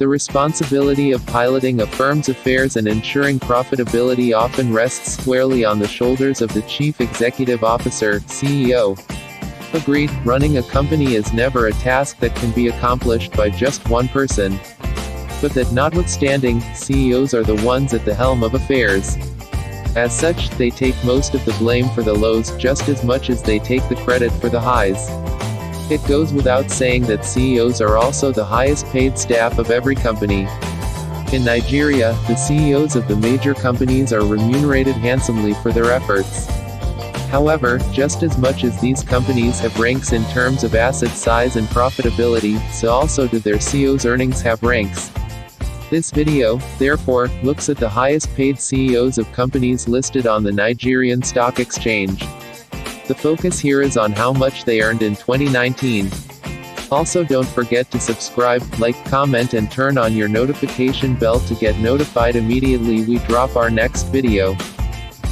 The responsibility of piloting a firm's affairs and ensuring profitability often rests squarely on the shoulders of the Chief Executive Officer, CEO. Agreed, running a company is never a task that can be accomplished by just one person. But that notwithstanding, CEOs are the ones at the helm of affairs. As such, they take most of the blame for the lows just as much as they take the credit for the highs. It goes without saying that CEOs are also the highest paid staff of every company. In Nigeria, the CEOs of the major companies are remunerated handsomely for their efforts. However, just as much as these companies have ranks in terms of asset size and profitability, so also do their CEOs' earnings have ranks. This video, therefore, looks at the highest paid CEOs of companies listed on the Nigerian Stock Exchange. The focus here is on how much they earned in 2019. Also, don't forget to subscribe, like, comment and turn on your notification bell to get notified immediately we drop our next video.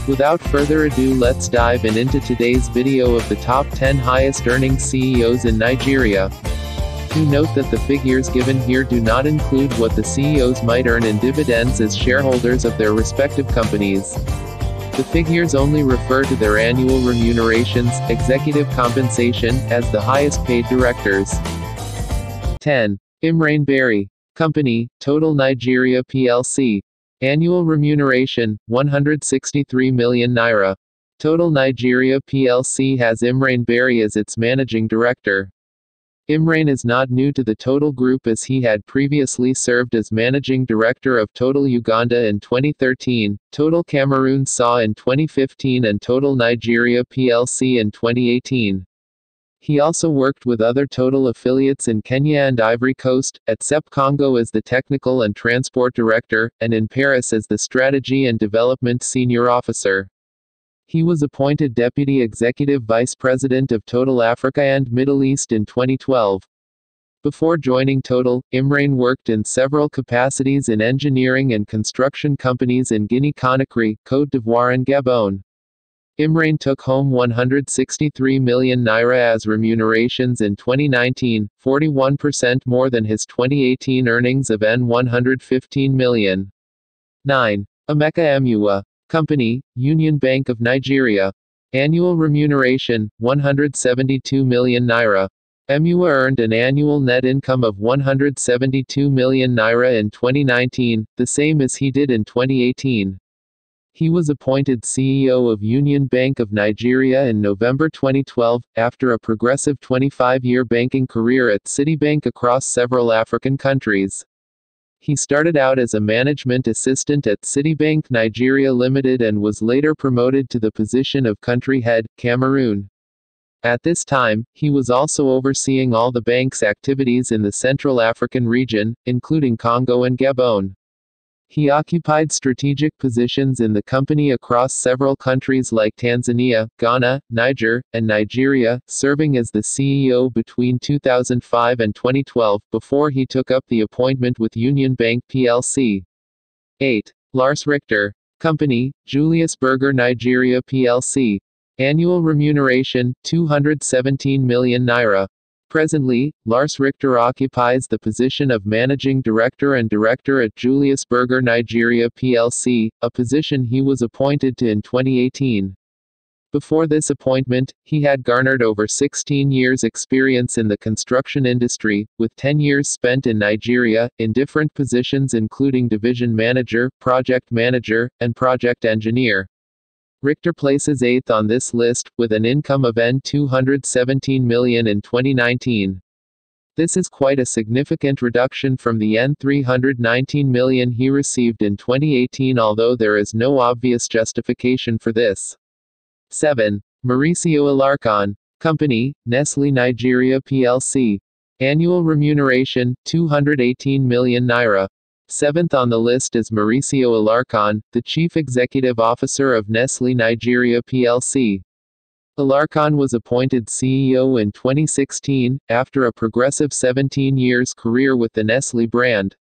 Without further ado, let's dive into today's video of the top 10 highest earning CEOs in Nigeria. Do note that the figures given here do not include what the CEOs might earn in dividends as shareholders of their respective companies. The figures only refer to their annual remunerations, executive compensation, as the highest paid directors. 10. Imran Berry. Company, Total Nigeria plc. Annual remuneration, 163 million naira. Total Nigeria plc has Imran Berry as its managing director. Imran is not new to the Total Group as he had previously served as managing director of Total Uganda in 2013, Total Cameroon SA in 2015 and Total Nigeria plc in 2018. He also worked with other Total affiliates in Kenya and Ivory Coast, at CEP Congo as the technical and transport director, and in Paris as the strategy and development senior officer. He was appointed Deputy Executive Vice President of Total Africa and Middle East in 2012. Before joining Total, Imran worked in several capacities in engineering and construction companies in Guinea-Conakry, Côte d'Ivoire and Gabon. Imran took home 163 million naira as remunerations in 2019, 41% more than his 2018 earnings of N115 million. 9. Emeka Emuwa. Company, Union Bank of Nigeria. Annual remuneration, 172 million naira. Emuwa earned an annual net income of 172 million naira in 2019, the same as he did in 2018. He was appointed CEO of Union Bank of Nigeria in November 2012, after a progressive 25-year banking career at Citibank across several African countries. He started out as a management assistant at Citibank Nigeria Limited and was later promoted to the position of country head, Cameroon. At this time, he was also overseeing all the bank's activities in the Central African region, including Congo and Gabon. He occupied strategic positions in the company across several countries like Tanzania, Ghana, Niger, and Nigeria, serving as the CEO between 2005 and 2012, before he took up the appointment with Union Bank plc. 8. Lars Richter. Company, Julius Berger Nigeria plc. Annual remuneration, 217 million naira. Presently, Lars Richter occupies the position of Managing Director and Director at Julius Berger Nigeria plc, a position he was appointed to in 2018. Before this appointment, he had garnered over 16 years' experience in the construction industry, with 10 years spent in Nigeria, in different positions including division manager, project manager, and project engineer. Richter places 8th on this list, with an income of N217 million in 2019. This is quite a significant reduction from the N319 million he received in 2018, although there is no obvious justification for this. 7. Mauricio Alarcon. Company, Nestlé Nigeria plc. Annual remuneration, 218 million naira. 7th on the list is Mauricio Alarcon, the Chief Executive Officer of Nestlé Nigeria plc. Alarcon was appointed CEO in 2016, after a progressive 17 years career with the Nestlé brand.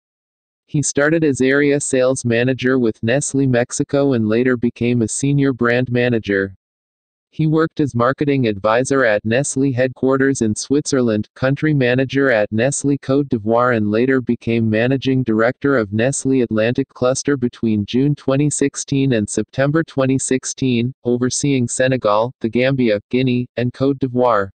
He started as area sales manager with Nestlé Mexico and later became a senior brand manager. He worked as marketing advisor at Nestlé headquarters in Switzerland, country manager at Nestlé Côte d'Ivoire, and later became managing director of Nestlé Atlantic Cluster between June 2016 and September 2016, overseeing Senegal, the Gambia, Guinea, and Côte d'Ivoire.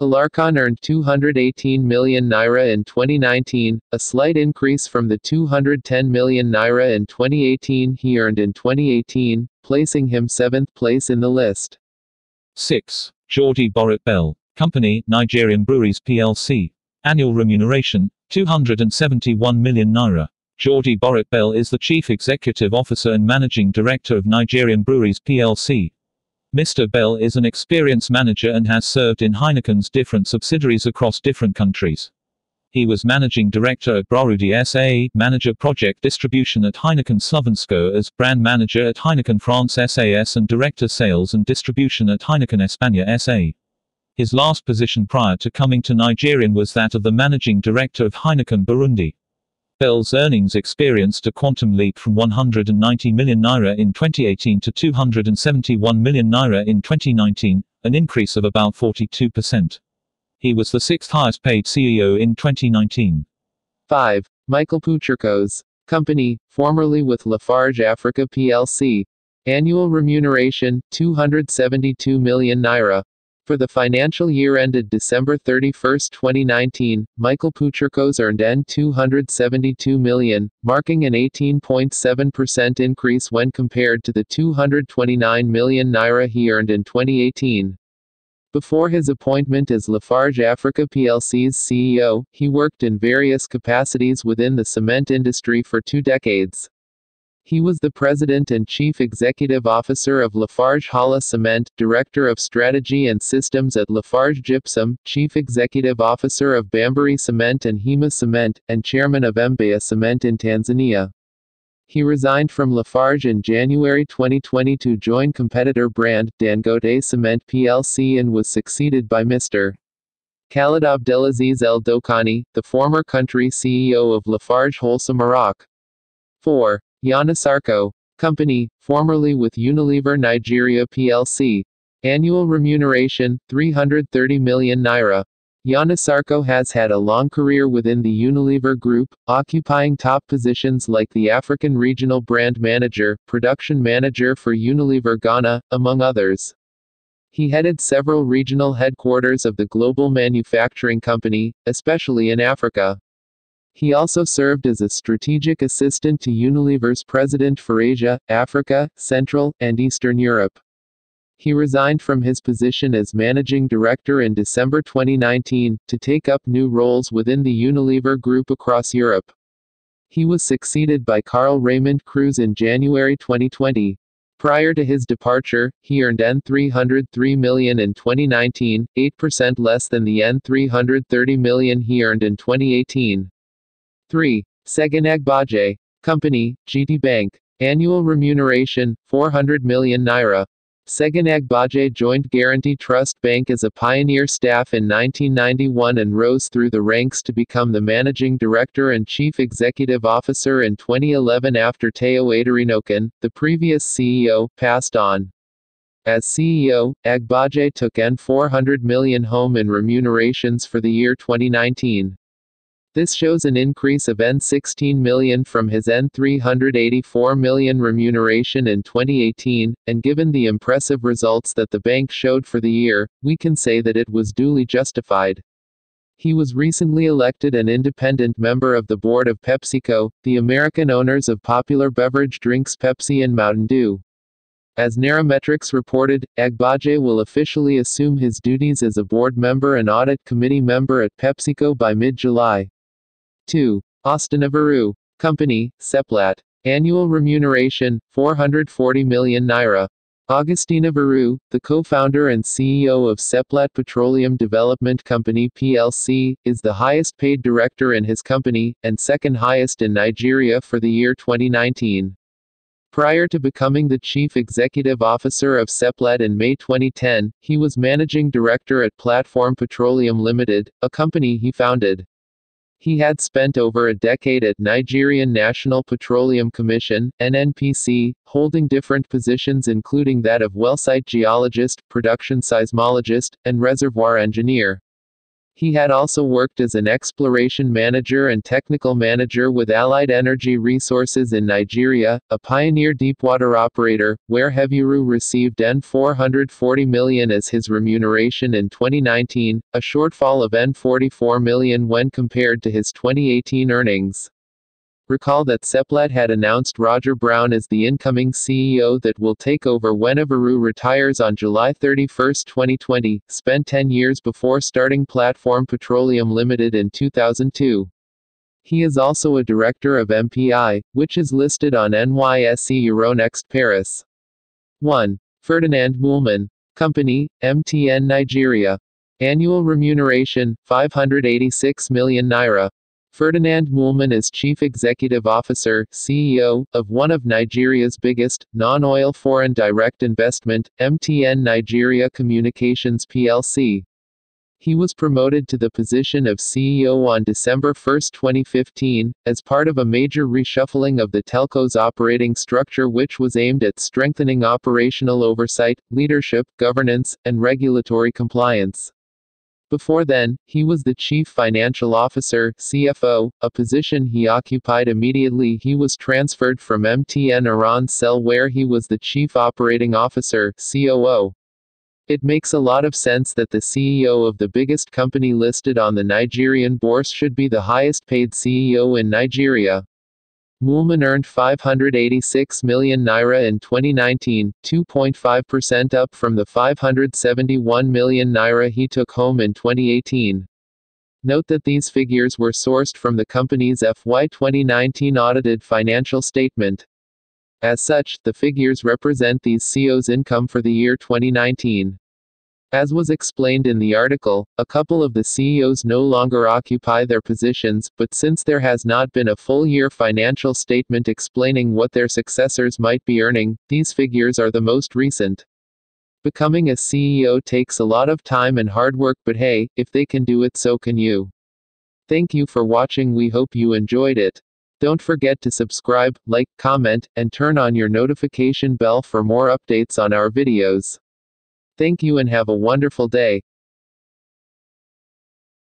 Alarcon earned €218 million in 2019, a slight increase from the €210 million in 2018 he earned in 2018, placing him 7th place in the list. 6. Geordie Borrett Bell Company, Nigerian Breweries plc. Annual remuneration, €271 million. Geordie Borrett Bell is the Chief Executive Officer and Managing Director of Nigerian Breweries plc. Mr. Bell is an experienced manager and has served in Heineken's different subsidiaries across different countries. He was Managing Director at Brarudi SA, Manager Project Distribution at Heineken Slovensko, Brand Manager at Heineken France SAS, and Director Sales and Distribution at Heineken España SA. His last position prior to coming to Nigerian was that of the Managing Director of Heineken Burundi. Bell's earnings experienced a quantum leap from €190 million in 2018 to €271 million in 2019, an increase of about 42%. He was the 6th highest paid CEO in 2019. 5. Michael Pucherkos Company, formerly with Lafarge Africa plc. Annual remuneration, €272 million. For the financial year ended December 31, 2019, Michael Pucherkos earned €272 million, marking an 18.7% increase when compared to the €229 million he earned in 2018. Before his appointment as Lafarge Africa plc's CEO, he worked in various capacities within the cement industry for 2 decades. He was the President and Chief Executive Officer of Lafarge Hala Cement, Director of Strategy and Systems at Lafarge Gypsum, Chief Executive Officer of Bambari Cement and Hema Cement, and Chairman of Mbeya Cement in Tanzania. He resigned from Lafarge in January 2020 to join competitor brand, Dangote Cement plc, and was succeeded by Mr. Khalid Abdelaziz El Dokani, the former country CEO of Lafarge Holcim Maroc. 4. Yana Sarko Company, formerly with Unilever Nigeria plc. Annual remuneration, €330 million. Yana Sarko has had a long career within the Unilever Group, occupying top positions like the African Regional Brand Manager, Production Manager for Unilever Ghana, among others. He headed several regional headquarters of the global manufacturing company, especially in Africa. He also served as a strategic assistant to Unilever's president for Asia, Africa, Central, and Eastern Europe. He resigned from his position as managing director in December 2019, to take up new roles within the Unilever Group across Europe. He was succeeded by Karl Raimund Cruz in January 2020. Prior to his departure, he earned €303 million in 2019, 8% less than the €330 million he earned in 2018. 3. Segun Agbaje Company, GT Bank. Annual remuneration, €400 million. Segun Agbaje joined Guaranty Trust Bank as a pioneer staff in 1991 and rose through the ranks to become the managing director and chief executive officer in 2011 after Teo Aderinokan, the previous CEO, passed on. As CEO, Agbaje took €400 million home in remunerations for the year 2019. This shows an increase of €16 million from his €384 million remuneration in 2018, and given the impressive results that the bank showed for the year, we can say that it was duly justified. He was recently elected an independent member of the board of PepsiCo, the American owners of popular beverage drinks Pepsi and Mountain Dew. As Nairametrics reported, Agbaje will officially assume his duties as a board member and audit committee member at PepsiCo by mid-July. 2. Austin Avereu Company, Seplat. Annual remuneration, €440 million. Augustin Avereu, the co-founder and CEO of Seplat Petroleum Development Company plc, is the highest paid director in his company, and second highest in Nigeria for the year 2019. Prior to becoming the chief executive officer of Seplat in May 2010, he was managing director at Platform Petroleum Limited, a company he founded. He had spent over a decade at Nigerian National Petroleum Commission, NNPC, holding different positions including that of wellsite geologist, production seismologist, and reservoir engineer. He had also worked as an exploration manager and technical manager with Allied Energy Resources in Nigeria, a pioneer deepwater operator, where Heviru received N$440 million as his remuneration in 2019, a shortfall of N$44 million when compared to his 2018 earnings. Recall that Seplat had announced Roger Brown as the incoming CEO that will take over when Heviru retires on July 31, 2020, spent 10 years before starting Platform Petroleum Limited in 2002. He is also a director of MPI, which is listed on NYSE Euronext Paris. 1. Ferdinand Moolman. Company, MTN Nigeria. Annual remuneration, 586 million naira. Ferdinand Moolman is Chief Executive Officer, CEO, of one of Nigeria's biggest, non-oil foreign direct investment, MTN Nigeria Communications plc. He was promoted to the position of CEO on December 1, 2015, as part of a major reshuffling of the telco's operating structure which was aimed at strengthening operational oversight, leadership, governance, and regulatory compliance. Before then, he was the Chief Financial Officer, CFO, a position he occupied immediately he was transferred from MTN Iran Cell where he was the Chief Operating Officer, COO. It makes a lot of sense that the CEO of the biggest company listed on the Nigerian bourse should be the highest paid CEO in Nigeria. Moolman earned 586 million naira in 2019, 2.5% up from the 571 million naira he took home in 2018. Note that these figures were sourced from the company's FY 2019 audited financial statement. As such, the figures represent these CEOs' income for the year 2019. As was explained in the article, a couple of the CEOs no longer occupy their positions, but since there has not been a full-year financial statement explaining what their successors might be earning, these figures are the most recent. Becoming a CEO takes a lot of time and hard work, but hey, if they can do it, so can you. Thank you for watching. We hope you enjoyed it. Don't forget to subscribe, like, comment, and turn on your notification bell for more updates on our videos. Thank you and have a wonderful day.